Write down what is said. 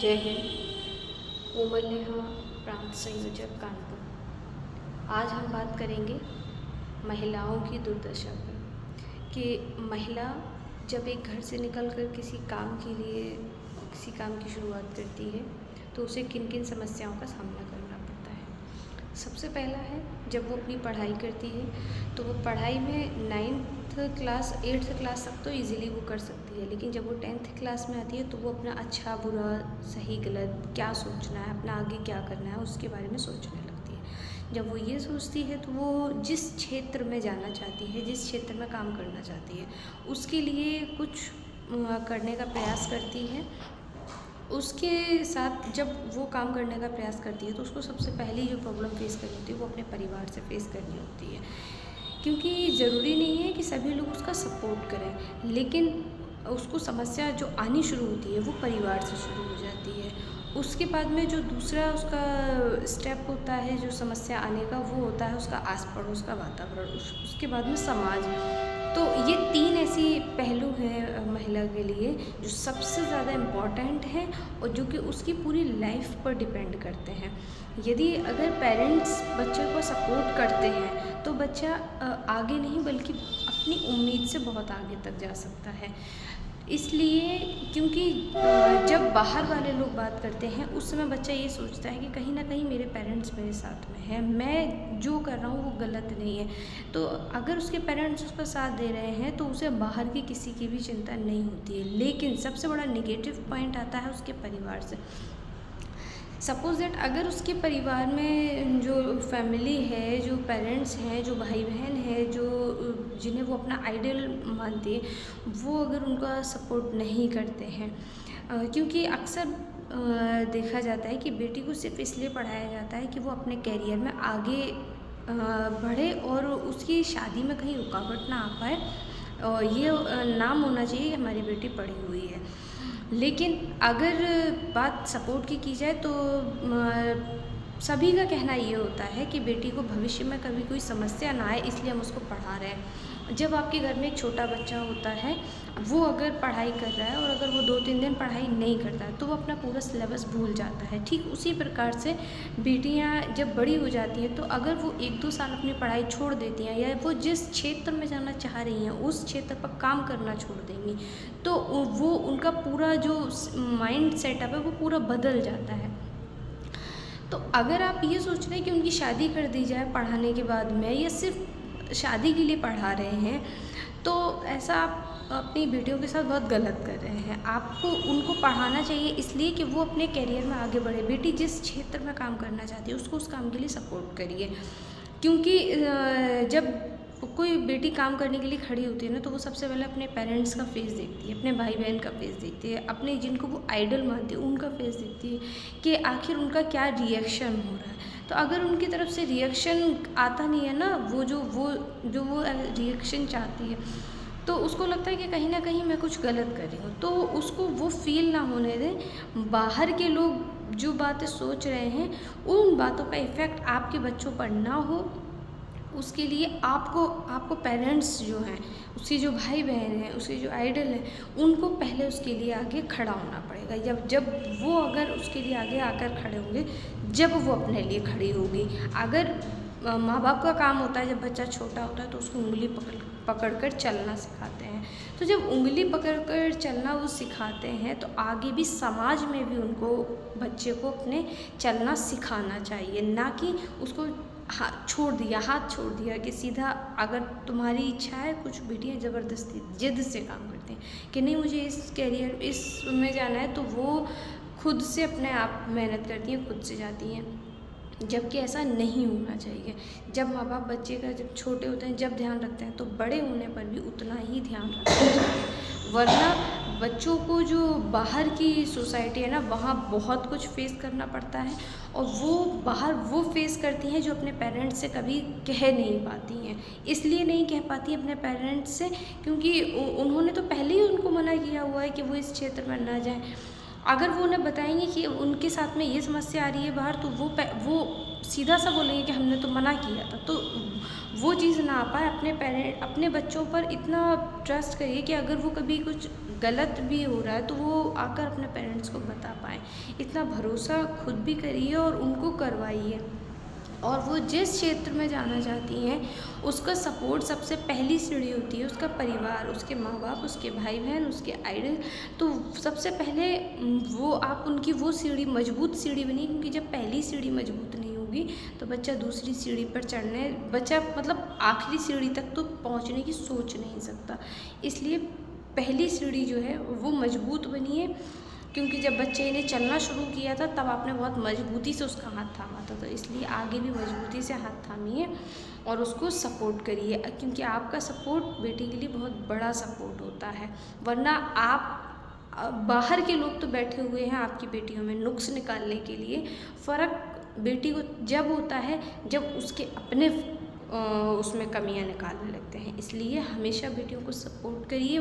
जय हिंद। कोमल नेहा, प्रांत संयोजक कानपुर। आज हम बात करेंगे महिलाओं की दुर्दशा पर कि महिला जब एक घर से निकलकर किसी काम के लिए किसी काम की शुरुआत करती है तो उसे किन किन समस्याओं का सामना करना पड़ता है। सबसे पहला है, जब वो अपनी पढ़ाई करती है तो वो पढ़ाई में 9th क्लास 8th क्लास तक तो इजीली वो कर सकती है, लेकिन जब वो 10th क्लास में आती है तो वो अपना अच्छा बुरा सही गलत क्या सोचना है, अपना आगे क्या करना है उसके बारे में सोचने लगती है। जब वो ये सोचती है तो वो जिस क्षेत्र में जाना चाहती है, जिस क्षेत्र में काम करना चाहती है, उसके लिए कुछ करने का प्रयास करती है। उसके साथ जब वो काम करने का प्रयास करती है तो उसको सबसे पहली जो प्रॉब्लम फेस करनी होती है वो अपने परिवार से फेस करनी होती है, क्योंकि ज़रूरी नहीं है कि सभी लोग उसका सपोर्ट करें, लेकिन उसको समस्या जो आनी शुरू होती है वो परिवार से शुरू हो जाती है। उसके बाद में जो दूसरा उसका स्टेप होता है जो समस्या आने का, वो होता है उसका आस पड़ोस का वातावरण, उसके बाद में समाज। तो ये 3 ऐसी पहलू हैं महिला के लिए जो सबसे ज़्यादा इम्पॉर्टेंट हैं और जो कि उसकी पूरी लाइफ पर डिपेंड करते हैं। यदि अगर पेरेंट्स बच्चे को सपोर्ट करते हैं तो बच्चा आगे नहीं बल्कि अपनी उम्मीद से बहुत आगे तक जा सकता है। इसलिए क्योंकि जब बाहर वाले लोग बात करते हैं उस समय बच्चा ये सोचता है कि कहीं ना कहीं मेरे पेरेंट्स मेरे साथ में हैं, मैं जो कर रहा हूँ वो गलत नहीं है। तो अगर उसके पेरेंट्स उसका साथ दे रहे हैं तो उसे बाहर की किसी की भी चिंता नहीं होती है। लेकिन सबसे बड़ा नेगेटिव पॉइंट आता है उसके परिवार से। सपोज़ दैट अगर उसके परिवार में जो फैमिली है, जो पेरेंट्स हैं, जो भाई बहन है, जो जिन्हें वो अपना आइडल मानते हैं, वो अगर उनका सपोर्ट नहीं करते हैं, क्योंकि अक्सर देखा जाता है कि बेटी को सिर्फ इसलिए पढ़ाया जाता है कि वो अपने कैरियर में आगे बढ़े और उसकी शादी में कहीं रुकावट ना आ पाए, और ये नाम होना चाहिए कि हमारी बेटी पढ़ी हुई है। लेकिन अगर बात सपोर्ट की जाए तो सभी का कहना ये होता है कि बेटी को भविष्य में कभी कोई समस्या ना आए इसलिए हम उसको पढ़ा रहे हैं। जब आपके घर में एक छोटा बच्चा होता है, वो अगर पढ़ाई कर रहा है और अगर वो 2-3 दिन पढ़ाई नहीं करता है तो वो अपना पूरा सिलेबस भूल जाता है। ठीक उसी प्रकार से बेटियां जब बड़ी हो जाती हैं तो अगर वो 1-2 साल अपनी पढ़ाई छोड़ देती हैं या वो जिस क्षेत्र में जाना चाह रही हैं उस क्षेत्र पर काम करना छोड़ देंगी तो वो उनका पूरा जो माइंड सेटअप है वो पूरा बदल जाता है। तो अगर आप ये सोच रहे हैं कि उनकी शादी कर दी जाए पढ़ाने के बाद में या सिर्फ शादी के लिए पढ़ा रहे हैं, तो ऐसा आप अपनी बेटियों के साथ बहुत गलत कर रहे हैं। आपको उनको पढ़ाना चाहिए इसलिए कि वो अपने करियर में आगे बढ़े। बेटी जिस क्षेत्र में काम करना चाहती है उसको उस काम के लिए सपोर्ट करिए, क्योंकि जब कोई बेटी काम करने के लिए खड़ी होती है ना तो वो सबसे पहले अपने पेरेंट्स का फेस देखती है, अपने भाई बहन का फेस देखती है, अपने जिनको वो आइडल मानती है उनका फेस देखती है कि आखिर उनका क्या रिएक्शन हो रहा है। तो अगर उनकी तरफ से रिएक्शन आता नहीं है ना, वो रिएक्शन चाहती है, तो उसको लगता है कि कहीं ना कहीं मैं कुछ गलत कर रही हूँ, तो उसको वो फील ना होने दें। बाहर के लोग जो बातें सोच रहे हैं उन बातों का इफ़ेक्ट आपके बच्चों पर ना हो, उसके लिए आपको पेरेंट्स जो हैं, उसके जो भाई बहन हैं, उसके जो आइडल हैं, उनको पहले उसके लिए आगे खड़ा होना पड़ेगा। जब वो अगर उसके लिए आगे आकर खड़े होंगे, जब वो अपने लिए खड़ी होगी। अगर माँ बाप का काम होता है जब बच्चा छोटा होता है तो उसको उंगली पकड़ कर चलना सिखाते हैं, तो जब उंगली पकड़ कर चलना वो सिखाते हैं तो आगे भी समाज में भी उनको बच्चे को अपने चलना सिखाना चाहिए, ना कि उसको हाथ छोड़ दिया कि सीधा। अगर तुम्हारी इच्छा है, कुछ बेटियां ज़बरदस्ती जिद से काम करती हैं कि नहीं मुझे इस कैरियर इसमें जाना है, तो वो खुद से अपने आप मेहनत करती हैं, खुद से जाती हैं, जबकि ऐसा नहीं होना चाहिए। जब माँ बाप बच्चे का जब छोटे होते हैं जब ध्यान रखते हैं तो बड़े होने पर भी उतना ही ध्यान रखना चाहिए, वरना बच्चों को जो बाहर की सोसाइटी है ना वहाँ बहुत कुछ फेस करना पड़ता है, और वो बाहर वो फेस करती हैं जो अपने पेरेंट्स से कभी कह नहीं पाती हैं। इसलिए नहीं कह पाती अपने पेरेंट्स से क्योंकि उन्होंने तो पहले ही उनको मना किया हुआ है कि वो इस क्षेत्र में ना जाएं। अगर वो उन्हें बताएंगे कि उनके साथ में ये समस्या आ रही है बाहर, तो वो सीधा सा बोलेंगे कि हमने तो मना किया था, तो वो चीज़ ना आ पाए। अपने बच्चों पर इतना ट्रस्ट करिए कि अगर वो कभी कुछ गलत भी हो रहा है तो वो आकर अपने पेरेंट्स को बता पाएँ। इतना भरोसा खुद भी करिए और उनको करवाइए। और वो जिस क्षेत्र में जाना चाहती हैं उसका सपोर्ट सबसे पहली सीढ़ी होती है उसका परिवार, उसके माँ बाप, उसके भाई बहन, उसके आइडल। तो सबसे पहले वो आप उनकी वो सीढ़ी मजबूत सीढ़ी बनी, क्योंकि जब पहली सीढ़ी मजबूत नहीं होगी तो बच्चा दूसरी सीढ़ी पर बच्चा मतलब आखिरी सीढ़ी तक तो पहुँचने की सोच नहीं सकता। इसलिए पहली सीढ़ी जो है वो मजबूत बनिए, क्योंकि जब बच्चे ने चलना शुरू किया था तब आपने बहुत मजबूती से उसका हाथ थामा था, तो इसलिए आगे भी मजबूती से हाथ थामिए और उसको सपोर्ट करिए, क्योंकि आपका सपोर्ट बेटी के लिए बहुत बड़ा सपोर्ट होता है। वरना आप बाहर के लोग तो बैठे हुए हैं आपकी बेटियों में नुक्स निकालने के लिए। फ़र्क बेटी को जब होता है जब उसके अपने उसमें कमियां निकालने लगते हैं। इसलिए हमेशा बेटियों को सपोर्ट करिए।